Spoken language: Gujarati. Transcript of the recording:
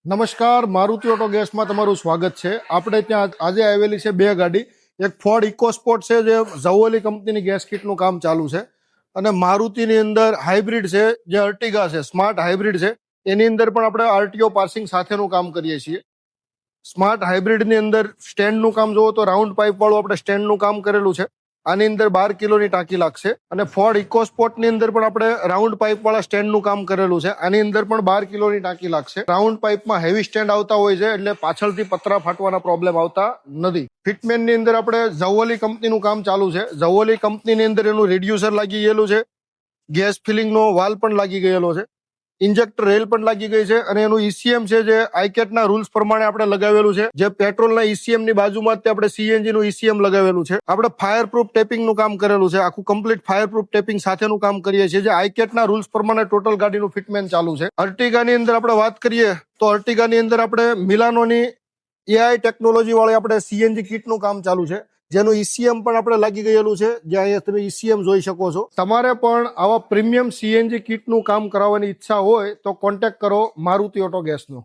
નમસ્કાર, મારુતિ ઓટો ગેસમાં તમારું સ્વાગત છે. આપણે ત્યાં આજે આવેલી છે બે ગાડી. એક ફોર્ડ ઇકોસ્પોર્ટ છે જે ઝવોલી કંપનીની ગેસ કીટનું કામ ચાલુ છે, અને મારુતિની અંદર હાઇબ્રિડ છે જે અર્ટિગા છે, સ્માર્ટ હાઇબ્રિડ છે. એની અંદર પણ આપણે આરટીઓ પાસિંગ સાથેનું કામ કરીએ છીએ. સ્માર્ટ હાઇબ્રિડની અંદર સ્ટેન્ડનું કામ જોવો તો રાઉન્ડ પાઇપ વાળું આપણે સ્ટેન્ડનું કામ કરેલું છે. આની અંદર 12 કિલોની ટાંકી લાગશે. અને ફોર્ડ ઇકોસ્પોર્ટની અંદર પણ આપણે રાઉન્ડ પાઇપ વાળા સ્ટેન્ડનું કામ કરેલું છે. આની અંદર પણ 12 કિલોની ટાંકી લાગશે. રાઉન્ડ પાઇપમાં હેવી સ્ટેન્ડ આવતા હોય છે, એટલે પાછળથી પતરા ફાટવાના પ્રોબ્લેમ આવતા નથી. ફિટમેનની અંદર આપણે ઝવોલી કંપનીનું કામ ચાલુ છે. ઝવોલી કંપનીની અંદર એનું રિડ્યુસર લાગી ગયેલું છે, ગેસ ફિલિંગનો વાલ પણ લાગી ગયેલો છે, ઇન્જેક્ટર રેલ પણ લાગી ગઈ છે, અને એનું ઈસીએમ છે જે આઈકેટના રૂલ્સ પ્રમાણે આપણે લગાવેલું છે. જે પેટ્રોલના ઈસીએમ ની બાજુમાં જ આપણે સીએનજી નું ઈસીએમ લગાવેલું છે. આપણે ફાયરપ્રૂફ ટેપિંગનું કામ કરેલું છે. આખું કમ્પ્લીટ ફાયરપ્રૂફ ટેપિંગ સાથેનું કામ કરીએ છીએ, જે આઈકેટના રૂલ્સ પ્રમાણે ટોટલ ગાડીનું ફિટમેન ચાલુ છે. અર્ટિગાની અંદર આપણે વાત કરીએ તો અર્ટિગાની અંદર આપણે મિલાનોની એઆઈ ટેકનોલોજી વાળી આપણે સીએનજી કીટનું કામ ચાલુ છે, જેનું ઈસીએમ પણ આપણે લાગી ગયેલું છે, જે અહીંયા તમે ઈસીએમ જોઈ શકો છો. તમારે પણ આવા પ્રીમિયમ સીએનજી કીટનું કામ કરાવવાની ઈચ્છા હોય તો કોન્ટેક્ટ કરો મારુતિ ઓટો ગેસનો.